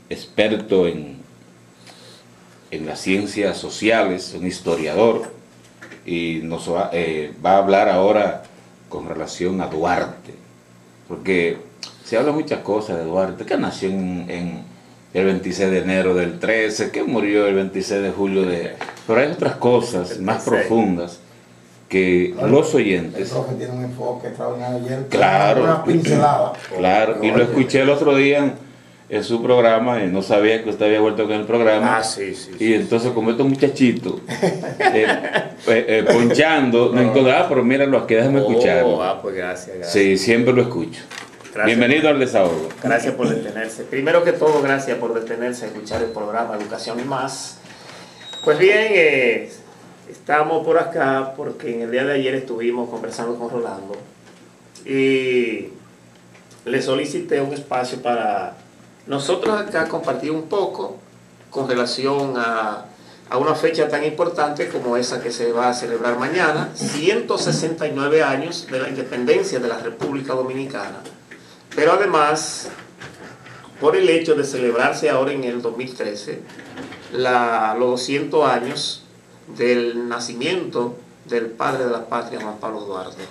experto en las ciencias sociales, un historiador, y nos va a hablar ahora con relación a Duarte, porque se habla muchas cosas de Duarte, que nació en el 26 de enero del 13, que murió el 26 de julio de... Pero hay otras cosas más profundas que los oyentes... El profe tiene un enfoque extraordinario ayer. Claro. Una pincelada. Claro, y lo escuché el otro día en su programa, y no sabía que usted había vuelto con el programa. Sí. Y entonces, como estos muchachitos ponchando, no encontraba, pero míralo aquí, déjame escucharlo. Pues gracias. Sí, siempre lo escucho. Gracias. Bienvenido al desahogo. Gracias por detenerse. Primero que todo, gracias por detenerse a escuchar el programa Educación y Más. Pues bien, estamos por acá porque en el día de ayer estuvimos conversando con Rolando y le solicité un espacio para nosotros acá compartir un poco con relación a una fecha tan importante como esa que se va a celebrar mañana, 169 años de la independencia de la República Dominicana. Pero además, por el hecho de celebrarse ahora en el 2013, los 200 años del nacimiento del padre de la patria, Juan Pablo Duarte.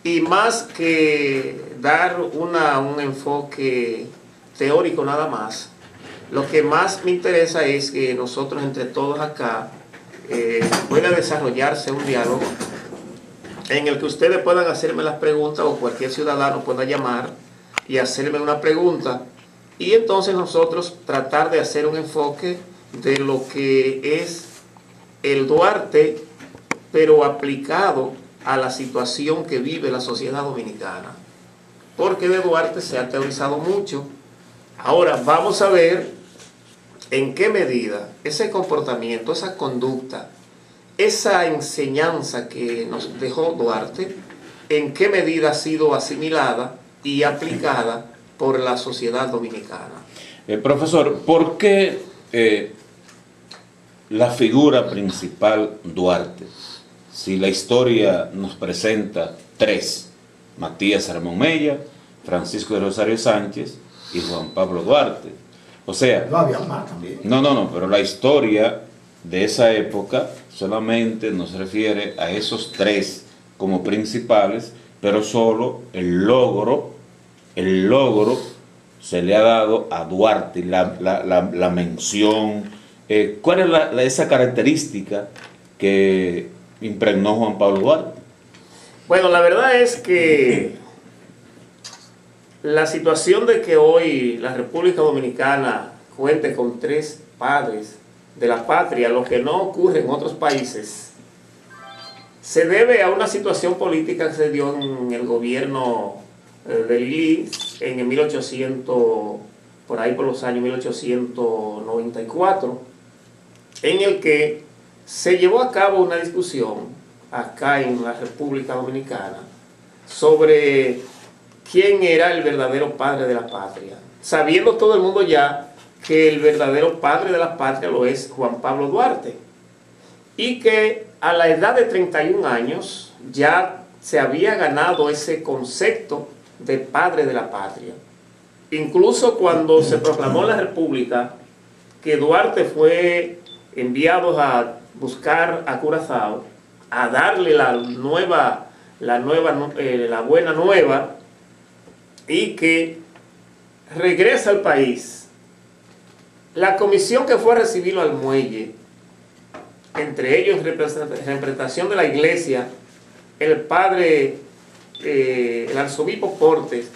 Y más que dar un enfoque teórico nada más, lo que más me interesa es que nosotros entre todos acá pueda desarrollarse un diálogo en el que ustedes puedan hacerme las preguntas o cualquier ciudadano pueda llamar y hacerme una pregunta y entonces nosotros tratar de hacer un enfoque de lo que es el Duarte, pero aplicado a la situación que vive la sociedad dominicana. Porque de Duarte se ha teorizado mucho. Ahora vamos a ver en qué medida ese comportamiento, esa conducta, esa enseñanza que nos dejó Duarte, en qué medida ha sido asimilada y aplicada por la sociedad dominicana. Profesor, ¿por qué la figura principal Duarte? Si la historia nos presenta tres: Matías Ramón Mella, Francisco de Rosario Sánchez y Juan Pablo Duarte. O sea, No había más también. No, pero la historia de esa época solamente nos refiere a esos tres como principales, pero solo el logro se le ha dado a Duarte, la mención. ¿Cuál es esa característica que impregnó Juan Pablo Duarte? Bueno, la verdad es que la situación de que hoy la República Dominicana cuente con tres padres de la patria, lo que no ocurre en otros países, se debe a una situación política que se dio en el gobierno de Lili en el 1800, por ahí por los años 1894, en el que se llevó a cabo una discusión acá en la República Dominicana sobre quién era el verdadero padre de la patria, sabiendo todo el mundo ya que el verdadero padre de la patria lo es Juan Pablo Duarte, y que a la edad de 31 años ya se había ganado ese concepto de padre de la patria. Incluso cuando se proclamó la República, que Duarte fue enviado a buscar a Curazao, a darle la buena nueva, y que regresa al país. La comisión que fue a recibirlo al muelle, entre ellos en representación de la iglesia, el padre, el arzobispo Portes,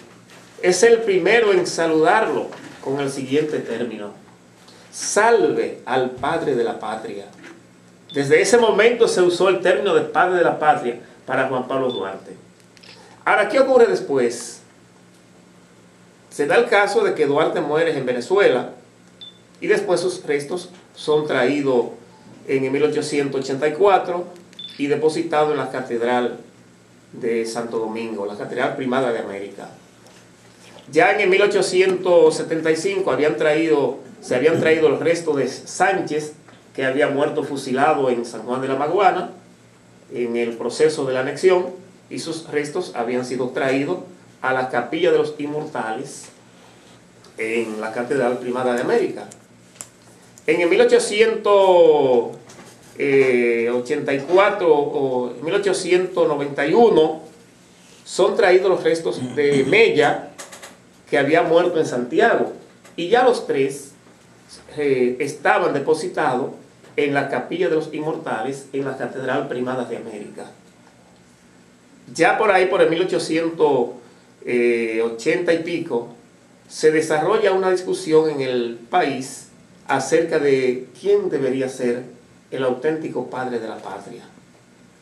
es el primero en saludarlo con el siguiente término: salve al padre de la patria. Desde ese momento se usó el término de padre de la patria para Juan Pablo Duarte. Ahora, ¿qué ocurre después? Se da el caso de que Duarte muere en Venezuela y después sus restos son traídos en el 1884 y depositados en la Catedral de Santo Domingo, la Catedral Primada de América. Ya en el 1875 se habían traído los restos de Sánchez, que había muerto fusilado en San Juan de la Maguana en el proceso de la anexión, y sus restos habían sido traídos a la Capilla de los Inmortales en la Catedral Primada de América. En el 1884 o 1891 son traídos los restos de Mella, que había muerto en Santiago, y ya los tres estaban depositados en la Capilla de los Inmortales en la Catedral Primada de América. Ya por ahí, por el 1880 y pico, se desarrolla una discusión en el país acerca de quién debería ser el auténtico padre de la patria.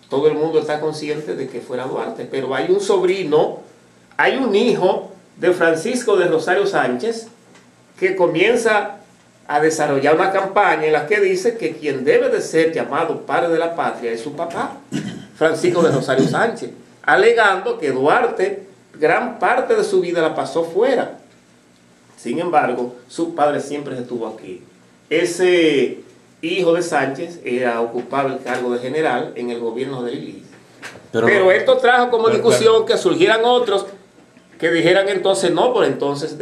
Todo el mundo está consciente de que fuera Duarte, pero hay un sobrino, hay un hijo de Francisco de Rosario Sánchez que comienza a desarrollar una campaña en la que dice que quien debe de ser llamado padre de la patria es su papá, Francisco de Rosario Sánchez, alegando que Duarte gran parte de su vida la pasó fuera. Sin embargo, su padre siempre estuvo aquí. Ese hijo de Sánchez ocupaba el cargo de general en el gobierno de Lili. Pero esto trajo como discusión que surgieran otros que dijeran entonces no, por entonces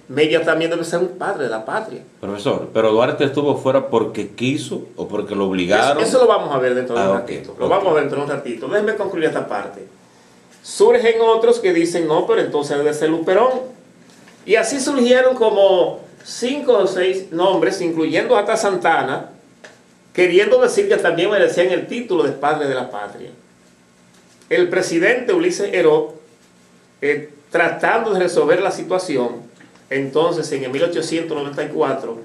Mella también debe ser un padre de la patria. Profesor, pero Duarte estuvo fuera porque quiso o porque lo obligaron. Eso lo vamos a ver dentro de un ratito. Lo vamos a ver dentro de un ratito. Déjenme concluir esta parte. Surgen otros que dicen no, pero entonces debe ser Luperón. Y así surgieron como 5 o 6 nombres, incluyendo hasta Santana, queriendo decir que también merecían el título de padre de la patria. El presidente Ulises Heró, tratando de resolver la situación, entonces en el 1894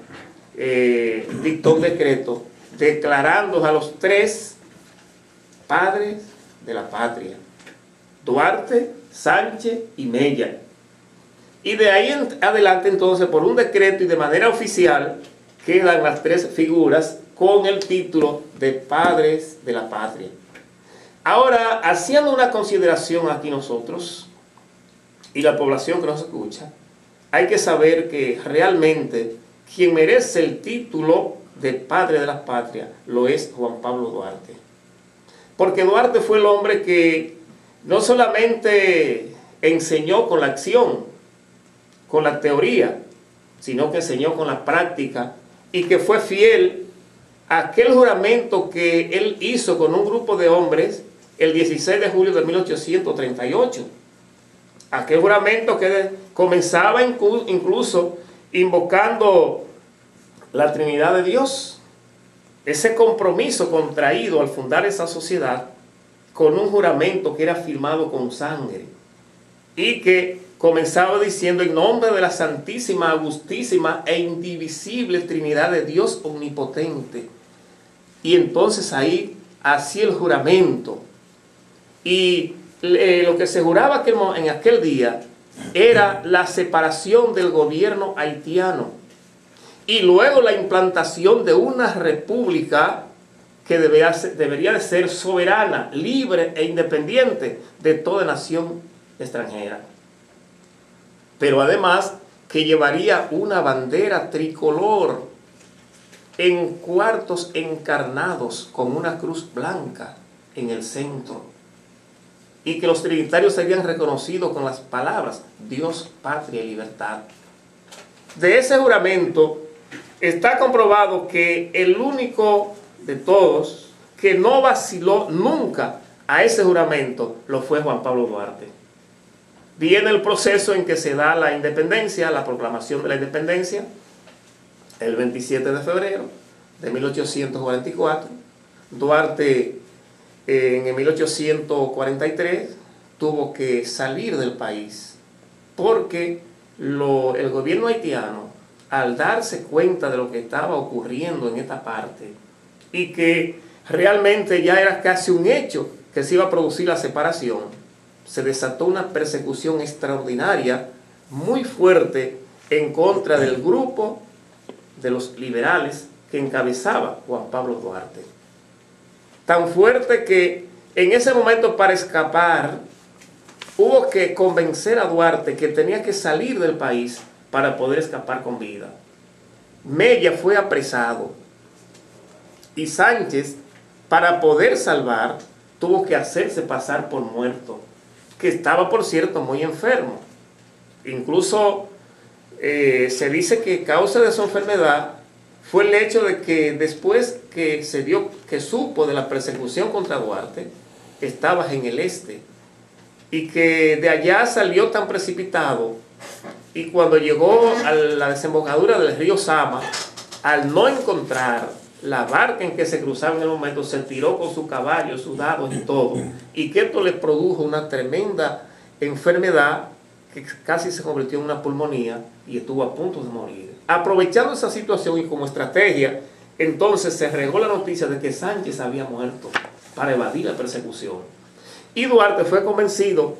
dictó un decreto declarando a los 3 padres de la patria: Duarte, Sánchez y Mella. Y de ahí en adelante entonces, por un decreto y de manera oficial, quedan las 3 figuras con el título de padres de la patria. Ahora, haciendo una consideración aquí nosotros y la población que nos escucha, hay que saber que realmente quien merece el título de padre de la patria lo es Juan Pablo Duarte. Porque Duarte fue el hombre que no solamente enseñó con la acción, con la teoría, sino que enseñó con la práctica y que fue fiel a aquel juramento que él hizo con un grupo de hombres el 16 de julio de 1838. Aquel juramento que comenzaba incluso invocando la Trinidad de Dios. Ese compromiso contraído al fundar esa sociedad con un juramento que era firmado con sangre y que comenzaba diciendo: en nombre de la Santísima, Augustísima e Indivisible Trinidad de Dios Omnipotente. Y entonces ahí hacía el juramento. Y lo que se juraba en aquel día era la separación del gobierno haitiano y luego la implantación de una república que debería de ser soberana, libre e independiente de toda nación extranjera. Pero además que llevaría una bandera tricolor en cuartos encarnados con una cruz blanca en el centro, y que los trinitarios serían reconocidos con las palabras Dios, patria y libertad. De ese juramento está comprobado que el único de todos que no vaciló nunca a ese juramento lo fue Juan Pablo Duarte. Viene el proceso en que se da la independencia, la proclamación de la independencia, el 27 de febrero de 1844. Duarte en el 1843 tuvo que salir del país porque el gobierno haitiano, al darse cuenta de lo que estaba ocurriendo en esta parte y que realmente ya era casi un hecho que se iba a producir la separación, se desató una persecución extraordinaria, muy fuerte, en contra del grupo de los liberales que encabezaba Juan Pablo Duarte. Tan fuerte que en ese momento, para escapar, hubo que convencer a Duarte que tenía que salir del país para poder escapar con vida. Mella fue apresado y Sánchez, para poder salvar, tuvo que hacerse pasar por muerto, que estaba, por cierto, muy enfermo. Incluso se dice que causa de su enfermedad fue el hecho de que después que supo de la persecución contra Duarte, estaba en el este, y que de allá salió tan precipitado, y cuando llegó a la desembocadura del río Sama, al no encontrar la barca en que se cruzaba en el momento, se tiró con su caballo, sus dados y todo, y que esto le produjo una tremenda enfermedad que casi se convirtió en una pulmonía y estuvo a punto de morir. Aprovechando esa situación y como estrategia, entonces se regó la noticia de que Sánchez había muerto para evadir la persecución. Y Duarte fue convencido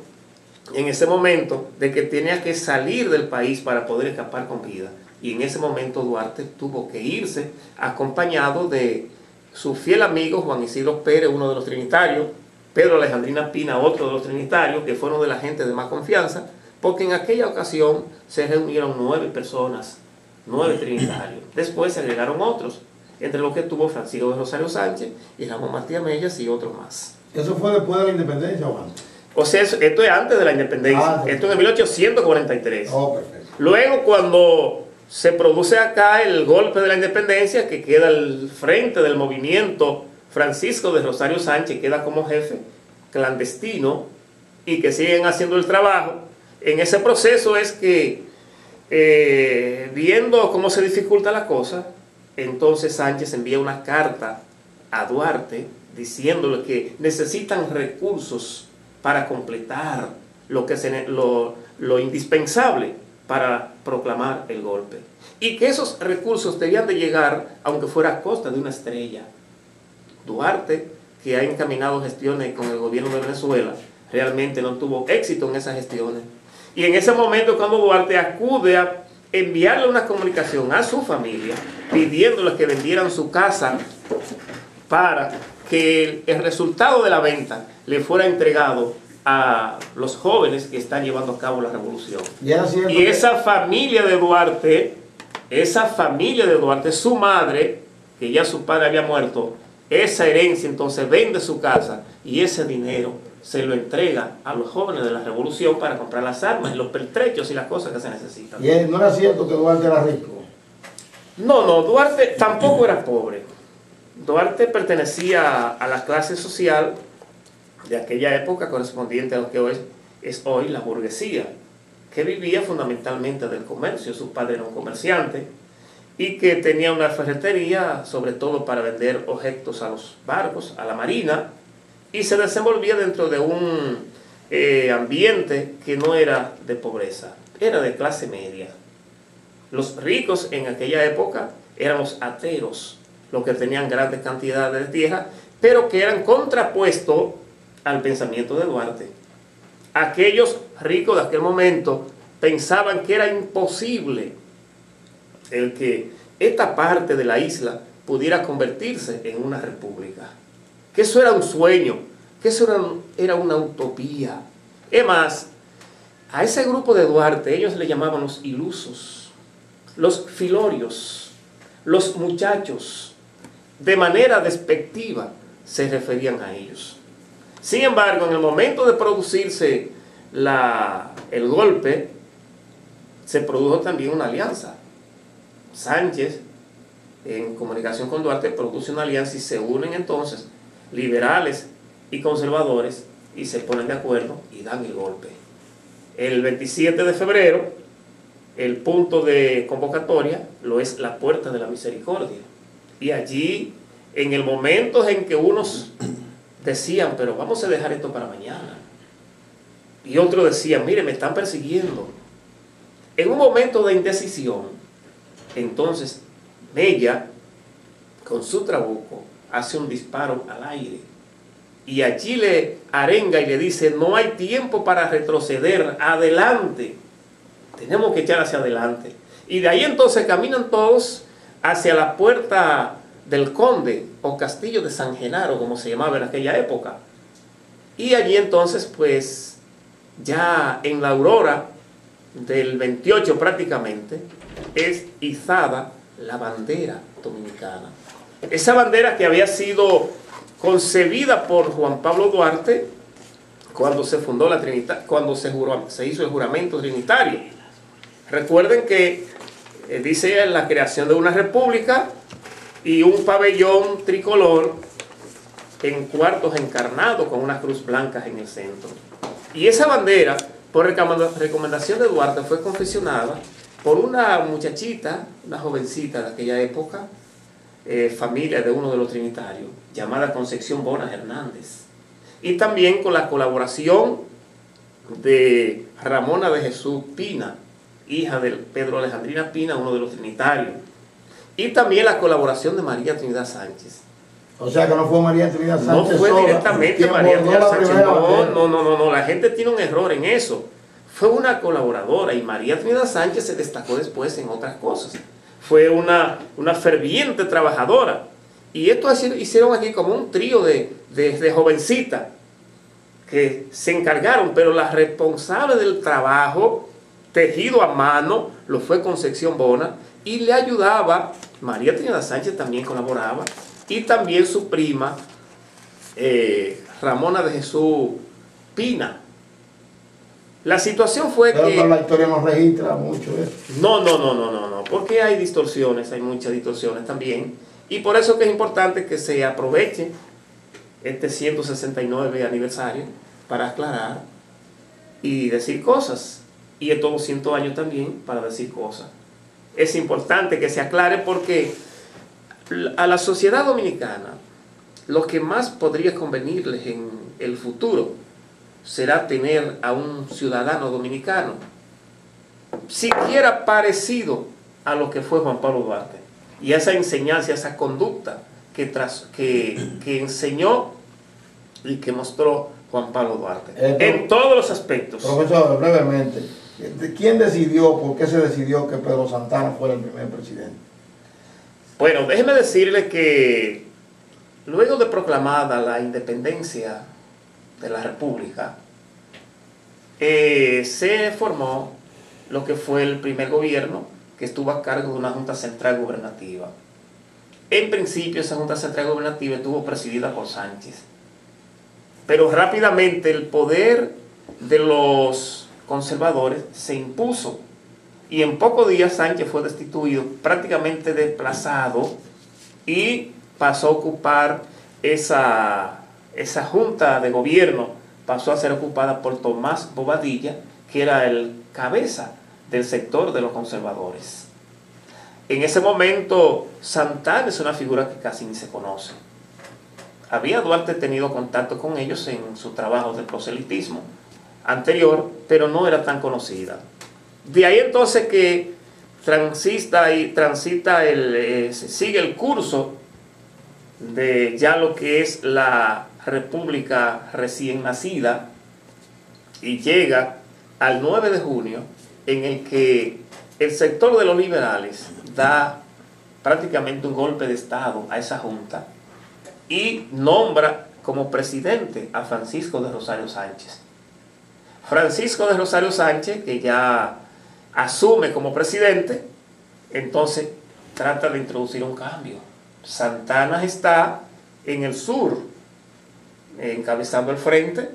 en ese momento de que tenía que salir del país para poder escapar con vida. Y en ese momento Duarte tuvo que irse acompañado de su fiel amigo Juan Isidro Pérez, uno de los trinitarios, Pedro Alejandrina Pina, otro de los trinitarios, que fueron de la gente de más confianza, porque en aquella ocasión se reunieron 9 personas, 9 trinitarios. Después se agregaron otros, entre los que estuvo Francisco de Rosario Sánchez y Ramón Martí Amellas y otros más. ¿Eso fue después de la independencia o antes? O sea, esto es antes de la independencia, esto es de 1843. Oh, perfecto. Luego, cuando se produce acá el golpe de la independencia, que queda al frente del movimiento Francisco de Rosario Sánchez, queda como jefe clandestino y que siguen haciendo el trabajo. En ese proceso es que, viendo cómo se dificulta la cosa, entonces Sánchez envía una carta a Duarte diciéndole que necesitan recursos para completar lo indispensable para proclamar el golpe. Y que esos recursos debían de llegar, aunque fuera a costa de una estrella. Duarte, que ha encaminado gestiones con el gobierno de Venezuela, realmente no tuvo éxito en esas gestiones. Y en ese momento, cuando Duarte acude a enviarle una comunicación a su familia, pidiéndole que vendieran su casa para que el resultado de la venta le fuera entregado a los jóvenes que están llevando a cabo la revolución. Y esa familia de Duarte, su madre, que ya su padre había muerto, esa herencia entonces vende su casa y ese dinero se lo entrega a los jóvenes de la revolución para comprar las armas, los pertrechos y las cosas que se necesitan. ¿Y no era cierto que Duarte era rico? No, Duarte tampoco era pobre. Duarte pertenecía a la clase social de aquella época correspondiente a lo que hoy es la burguesía, que vivía fundamentalmente del comercio. Su padre era un comerciante y que tenía una ferretería, sobre todo para vender objetos a los barcos, a la marina, y se desenvolvía dentro de un ambiente que no era de pobreza, era de clase media. Los ricos en aquella época eran los ateros, los que tenían grandes cantidades de tierra, pero que eran contrapuestos al pensamiento de Duarte. Aquellos ricos de aquel momento pensaban que era imposible el que esta parte de la isla pudiera convertirse en una república, que eso era un sueño, que eso era una utopía. Es más, a ese grupo de Duarte ellos le llamaban los ilusos, los filorios, los muchachos. De manera despectiva se referían a ellos. Sin embargo, en el momento de producirse el golpe, se produjo también una alianza. Sánchez, en comunicación con Duarte, produce una alianza y se unen entonces liberales y conservadores y se ponen de acuerdo y dan el golpe. El 27 de febrero, el punto de convocatoria lo es la Puerta de la Misericordia. Y allí, en el momento en que unos decían, pero vamos a dejar esto para mañana, y otros decían, mire, me están persiguiendo. En un momento de indecisión, entonces Mella, con su trabuco, hace un disparo al aire. Y allí le arenga y le dice, no hay tiempo para retroceder, adelante. Tenemos que echar hacia adelante. Y de ahí entonces caminan todos hacia la Puerta del Conde, o Castillo de San Genaro, como se llamaba en aquella época. Y allí entonces, pues, ya en la aurora del 28 prácticamente, es izada la bandera dominicana. Esa bandera que había sido concebida por Juan Pablo Duarte cuando se fundó la Trinidad, cuando se hizo el juramento trinitario. Recuerden que dice la creación de una república y un pabellón tricolor en cuartos encarnados con unas cruz blancas en el centro. Y esa bandera, por recomendación de Duarte, fue confeccionada por una muchachita, una jovencita de aquella época, familia de uno de los trinitarios, llamada Concepción Bonas Hernández. Y también con la colaboración de Ramona de Jesús Pina, hija de Pedro Alejandrina Pina, uno de los trinitarios. Y también la colaboración de María Trinidad Sánchez. O sea que no fue María Trinidad Sánchez. No fue sola, directamente María Trinidad Sánchez. No, la gente tiene un error en eso. Fue una colaboradora y María Trinidad Sánchez se destacó después en otras cosas. Fue una ferviente trabajadora. Y esto hicieron aquí como un trío de jovencitas que se encargaron, pero la responsable del trabajo tejido a mano lo fue Concepción Bona, y le ayudaba María Trinidad Sánchez, también colaboraba, y también su prima Ramona de Jesús Pina. La situación fue pero la historia no registra mucho eso. No, porque hay distorsiones, hay muchas distorsiones también, y por eso que es importante que se aproveche este 169 aniversario para aclarar y decir cosas, y estos 200 años también para decir cosas. Es importante que se aclare porque a la sociedad dominicana lo que más podría convenirles en el futuro será tener a un ciudadano dominicano siquiera parecido a lo que fue Juan Pablo Duarte, y esa enseñanza, esa conducta que enseñó y que mostró Juan Pablo Duarte en todos los aspectos. Profesor, brevemente, ¿quién decidió, por qué se decidió que Pedro Santana fuera el primer presidente? Bueno, déjeme decirle que luego de proclamada la independencia de la República, se formó lo que fue el primer gobierno, que estuvo a cargo de una Junta Central Gubernativa. En principio esa Junta Central Gubernativa estuvo presidida por Sánchez, pero rápidamente el poder de los conservadores se impuso y en pocos días Sánchez fue destituido, prácticamente desplazado, y pasó a ocupar esa Junta de Gobierno, pasó a ser ocupada por Tomás Bobadilla, que era el cabeza del sector de los conservadores. En ese momento Santana es una figura que casi ni se conoce. Había Duarte tenido contacto con ellos en su trabajo de proselitismo anterior, pero no era tan conocida. De ahí entonces que sigue el curso de ya lo que es la República recién nacida, y llega al 9 de junio, en el que el sector de los liberales da prácticamente un golpe de estado a esa junta y nombra como presidente a Francisco de Rosario Sánchez. Francisco de Rosario Sánchez, que ya asume como presidente, entonces trata de introducir un cambio. Santana está en el sur, encabezando el frente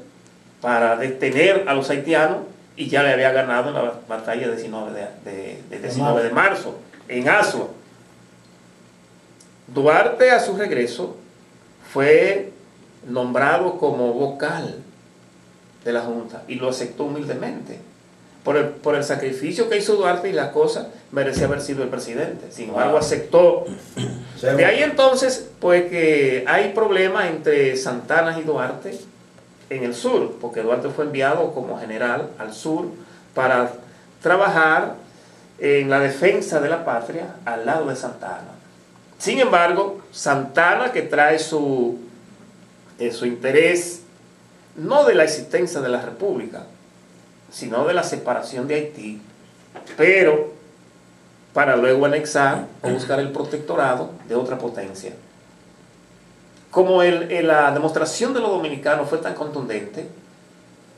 para detener a los haitianos, y ya le había ganado en la batalla de 19 de marzo en Asua. Duarte, a su regreso, fue nombrado como vocal de la Junta y lo aceptó humildemente. Por el sacrificio que hizo Duarte y la cosa, merecía haber sido el presidente. Sin embargo, aceptó. De ahí entonces, pues que hay problemas entre Santana y Duarte en el sur, porque Duarte fue enviado como general al sur para trabajar en la defensa de la patria al lado de Santana. Sin embargo, Santana, que trae su interés no de la existencia de la República, sino de la separación de Haití, pero para luego anexar o buscar el protectorado de otra potencia. Como la demostración de los dominicanos fue tan contundente,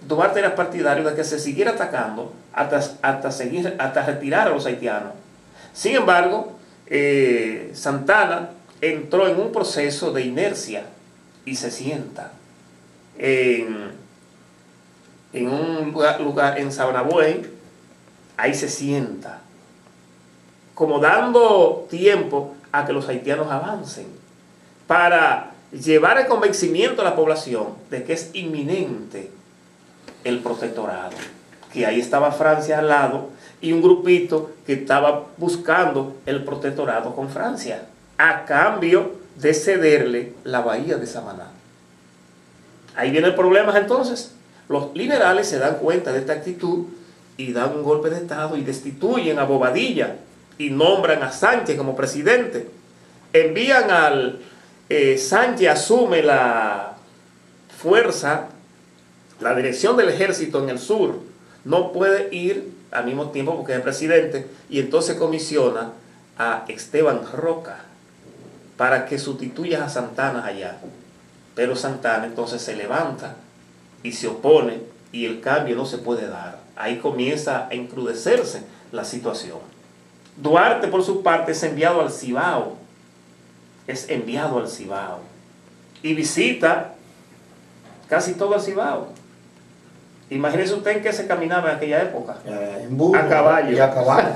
Duarte era partidario de que se siguiera atacando hasta retirar a los haitianos. Sin embargo, Santana entró en un proceso de inercia y se sienta en un lugar en Sabana Buey, ahí se sienta, como dando tiempo a que los haitianos avancen, para llevar el convencimiento a la población de que es inminente el protectorado, que ahí estaba Francia al lado y un grupito que estaba buscando el protectorado con Francia, a cambio de cederle la bahía de Samaná. Ahí viene el problema entonces. Los liberales se dan cuenta de esta actitud y dan un golpe de estado y destituyen a Bobadilla y nombran a Sánchez como presidente. Envían al Sánchez, asume la fuerza, la dirección del ejército en el sur. No puede ir al mismo tiempo porque es el presidente, y entonces comisiona a Esteban Roca para que sustituya a Santana allá. Pero Santana entonces se levanta y se opone, y el cambio no se puede dar. Ahí comienza a encrudecerse la situación. Duarte, por su parte, es enviado al Cibao. Y visita casi todo el Cibao. Imagínese usted en qué se caminaba en aquella época. En burro, a caballo. Y a caballo.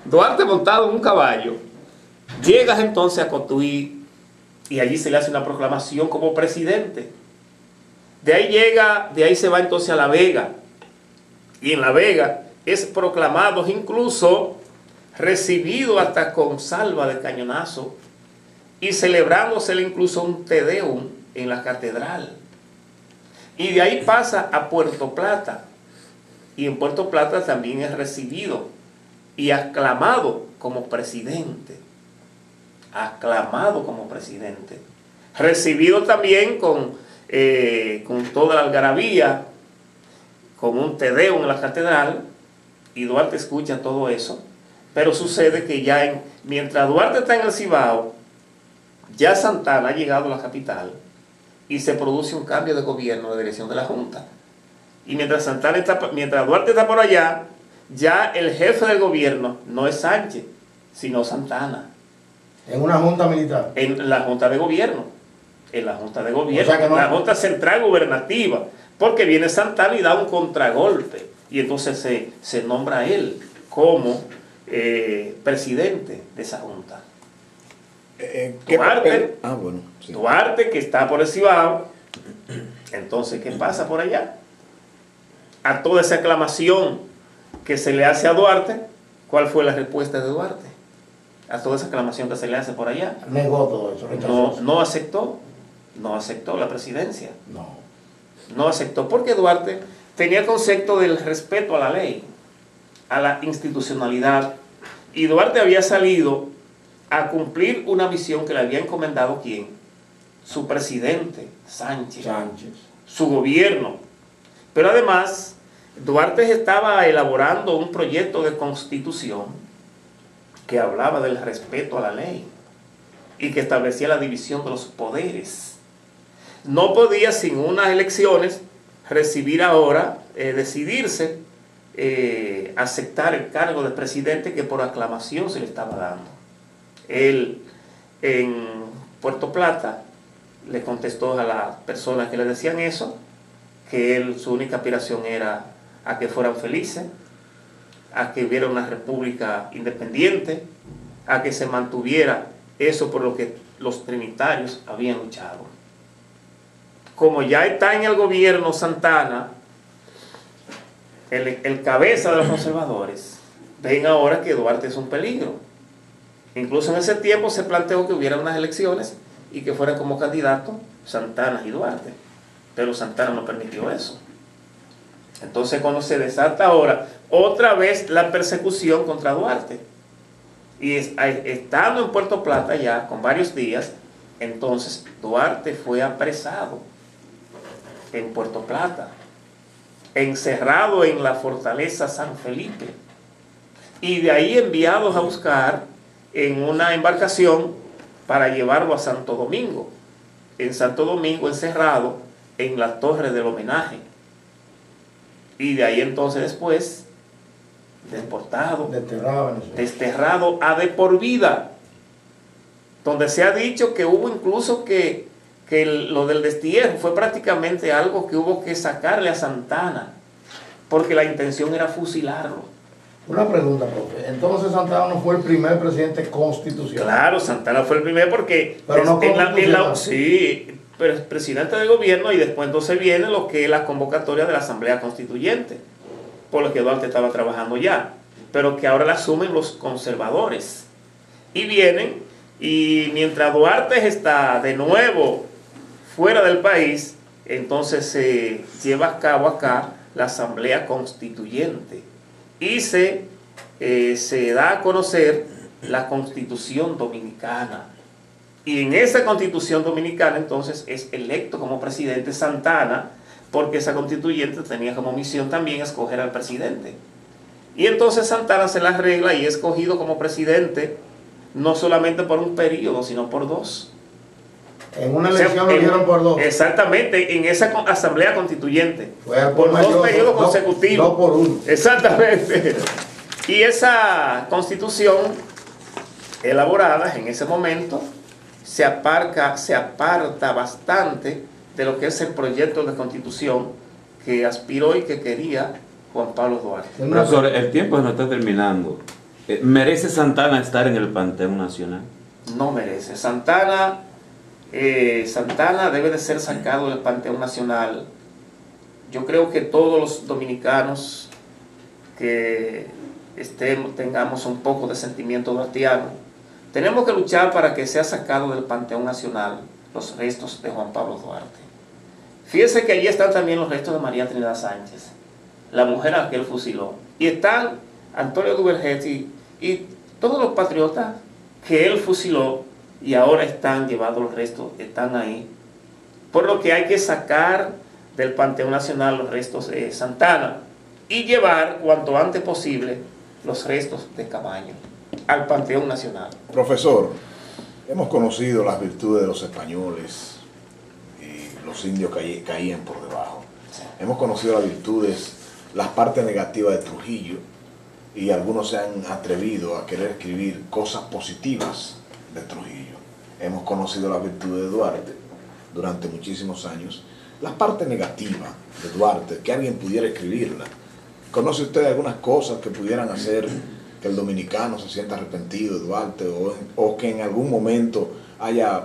Duarte montado en un caballo. Llegas entonces a Cotuí y allí se le hace una proclamación como presidente. De ahí se va entonces a La Vega. Y en La Vega es proclamado, incluso recibido hasta con salva de cañonazo, y celebrándosele incluso un Te Deum en la catedral. Y de ahí pasa a Puerto Plata, y en Puerto Plata también es recibido y aclamado como presidente. Recibido también con toda la algarabía, con un Te Deum en la catedral, y Duarte escucha todo eso. Pero sucede que mientras Duarte está en el Cibao, ya Santana ha llegado a la capital y se produce un cambio de gobierno, de dirección de la Junta. Y mientras Duarte está por allá, ya el jefe del gobierno no es Sánchez, sino Santana. En una junta militar. En la Junta de Gobierno. O sea que no, la Junta Central Gubernativa. Porque viene Santana y da un contragolpe. Y entonces se nombra a él como presidente de esa Junta. Duarte, que está por el Cibao. Entonces, ¿qué pasa por allá? A toda esa aclamación que se le hace a Duarte, ¿cuál fue la respuesta de Duarte? A toda esa aclamación que se le hace por allá. Negó todo eso. No aceptó la presidencia. No. No aceptó porque Duarte tenía el concepto del respeto a la ley, a la institucionalidad. Y Duarte había salido a cumplir una misión que le había encomendado ¿quién? Su presidente, Sánchez. Su gobierno. Pero además, Duarte estaba elaborando un proyecto de constitución que hablaba del respeto a la ley y que establecía la división de los poderes. No podía, sin unas elecciones, decidirse aceptar el cargo de presidente que por aclamación se le estaba dando. Él, en Puerto Plata, le contestó a las personas que le decían eso, que su única aspiración era a que fueran felices, a que hubiera una república independiente, a que se mantuviera eso por lo que los trinitarios habían luchado. Como ya está en el gobierno Santana, el cabeza de los conservadores, ven ahora que Duarte es un peligro. Incluso en ese tiempo se planteó que hubiera unas elecciones y que fueran como candidatos Santana y Duarte, pero Santana no permitió eso. Entonces, cuando se desata ahora otra vez la persecución contra Duarte, y estando en Puerto Plata ya con varios días, entonces Duarte fue apresado en Puerto Plata, encerrado en la fortaleza San Felipe, y de ahí enviados a buscar en una embarcación para llevarlo a Santo Domingo. En Santo Domingo encerrado en la Torre del Homenaje, y de ahí entonces después deportado, desterrado a de por vida, donde se ha dicho que hubo incluso que lo del destierro fue prácticamente algo que hubo que sacarle a Santana, porque la intención era fusilarlo. Una pregunta, profe. Entonces Santana no fue el primer presidente constitucional. Claro, Santana fue el primero porque Pero no sí, pero es presidente del gobierno y después entonces viene lo que es la convocatoria de la Asamblea Constituyente, por lo que Duarte estaba trabajando ya, pero que ahora la asumen los conservadores. Y vienen, y mientras Duarte está de nuevo fuera del país, entonces se lleva a cabo acá la Asamblea Constituyente y se da a conocer la Constitución Dominicana. Y en esa Constitución Dominicana entonces es electo como presidente Santana, porque esa constituyente tenía como misión también escoger al presidente. Y entonces Santana se la arregla y es escogido como presidente no solamente por un periodo, sino por 2. En una elección lo dieron por 2. Exactamente, en esa Asamblea Constituyente. Fue por 2 periodos consecutivos. 2 por 1. Exactamente. Y esa constitución elaborada en ese momento se aparta bastante de lo que es el proyecto de constitución que aspiró y que quería Juan Pablo Duarte. Profesor, el tiempo no está terminando. ¿Merece Santana estar en el Panteón Nacional? No merece. Santana debe de ser sacado del Panteón Nacional. Yo creo que todos los dominicanos que tengamos un poco de sentimiento duartiano, tenemos que luchar para que sea sacado del Panteón Nacional los restos de Juan Pablo Duarte. Fíjense que allí están también los restos de María Trinidad Sánchez, la mujer a la que él fusiló. Y están Antonio Duvergés y todos los patriotas que él fusiló y ahora están llevados los restos, están ahí. Por lo que hay que sacar del Panteón Nacional los restos de Santana y llevar cuanto antes posible los restos de Camaño al Panteón Nacional. Profesor, hemos conocido las virtudes de los españoles y los indios caían por debajo. Sí. Hemos conocido las virtudes, las partes negativas de Trujillo, y algunos se han atrevido a querer escribir cosas positivas de Trujillo. Hemos conocido las virtudes de Duarte durante muchísimos años. La parte negativa de Duarte, que alguien pudiera escribirla. ¿Conoce usted algunas cosas que pudieran hacer que el dominicano se sienta arrepentido de Duarte o que en algún momento haya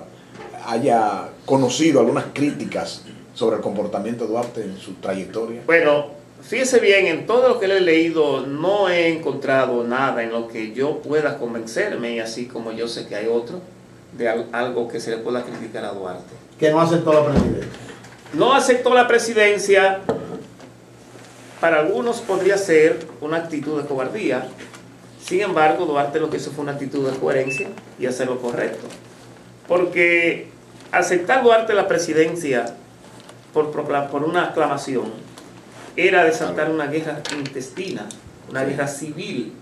conocido algunas críticas sobre el comportamiento de Duarte en su trayectoria? Bueno, fíjese bien, en todo lo que le he leído no he encontrado nada en lo que yo pueda convencerme, y así como yo sé que hay otro, de algo que se le pueda criticar a Duarte. Que no aceptó la presidencia. No aceptó la presidencia. Para algunos podría ser una actitud de cobardía. Sin embargo, Duarte lo que hizo fue una actitud de coherencia y hacer lo correcto. Porque aceptar Duarte la presidencia por una aclamación era desatar una guerra intestina, una guerra civil.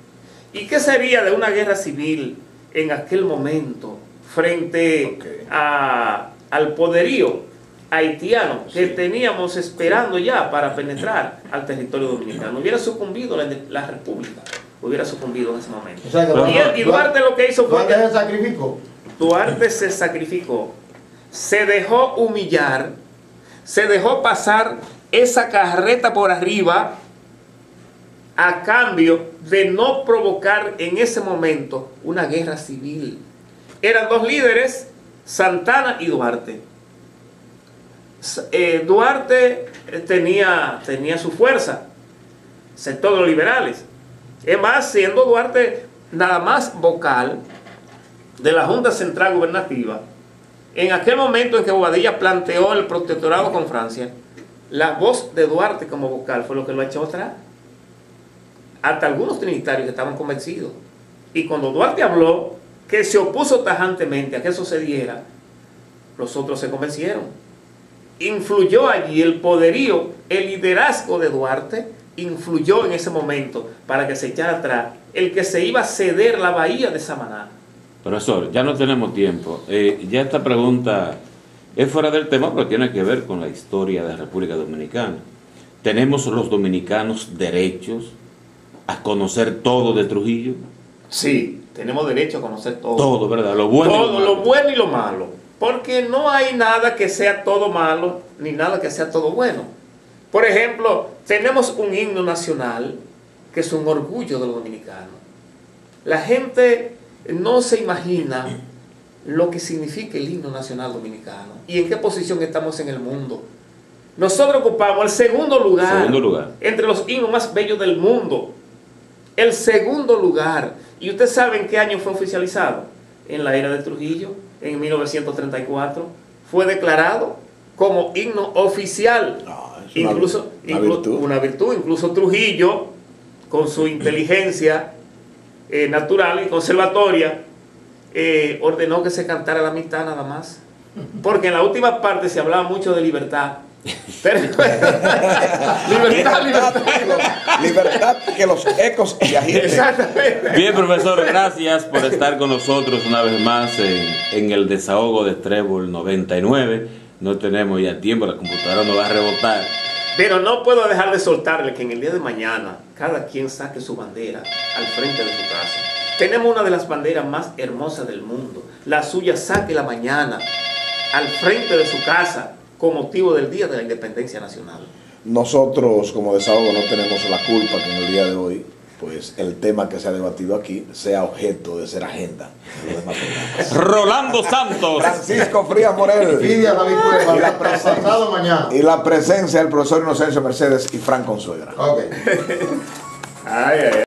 ¿Y qué sería de una guerra civil en aquel momento frente al poderío haitiano que teníamos esperando ya para penetrar al territorio dominicano? Hubiera sucumbido la República, hubiera sucumbido en ese momento. O sea que Y Duarte lo que hizo fue... Duarte se sacrificó. Duarte se sacrificó, se dejó humillar, se dejó pasar esa carreta por arriba a cambio de no provocar en ese momento una guerra civil. Eran 2 líderes, Santana y Duarte. Duarte tenía su fuerza, sector de los liberales. Es más, siendo Duarte nada más vocal de la Junta Central Gubernativa, en aquel momento en que Bobadilla planteó el protectorado con Francia, la voz de Duarte como vocal fue lo que lo echó atrás. Hasta algunos trinitarios que estaban convencidos. Y cuando Duarte habló, que se opuso tajantemente a que eso se diera, los otros se convencieron. Influyó allí el poderío, el liderazgo de Duarte, influyó en ese momento para que se echara atrás el que se iba a ceder la bahía de Samaná. Profesor, ya no tenemos tiempo. Ya esta pregunta es fuera del tema, pero tiene que ver con la historia de la República Dominicana. ¿Tenemos los dominicanos derechos a conocer todo de Trujillo? Sí, tenemos derecho a conocer todo. Todo, ¿verdad? Lo bueno, todo, lo bueno y lo malo. Porque no hay nada que sea todo malo, ni nada que sea todo bueno. Por ejemplo, tenemos un himno nacional que es un orgullo de los dominicanos. La gente no se imagina lo que significa el himno nacional dominicano y en qué posición estamos en el mundo. Nosotros ocupamos el segundo lugar entre los himnos más bellos del mundo. El segundo lugar. ¿Y ustedes saben qué año fue oficializado? En la era de Trujillo, en 1934. Fue declarado como himno oficial. Una virtud. Incluso Trujillo, con su inteligencia natural y conservatoria, ordenó que se cantara la mitad nada más. Porque en la última parte se hablaba mucho de libertad. Libertad que los ecos y agiten. Exactamente. Bien, profesor, gracias por estar con nosotros una vez más en el desahogo de Trébol 99. No tenemos ya tiempo, la computadora nos va a rebotar. Pero no puedo dejar de soltarle que en el día de mañana cada quien saque su bandera al frente de su casa. Tenemos una de las banderas más hermosas del mundo. La suya, saque la mañana al frente de su casa con motivo del Día de la Independencia Nacional. Nosotros como desahogo no tenemos la culpa que en el día de hoy, pues el tema que se ha debatido aquí sea objeto de ser agenda de los demás programas. Rolando Santos, Francisco Frías Morel y la presencia del profesor Inocencio Mercedes y Fran Consuegra. Ok. Ay, ay, ay.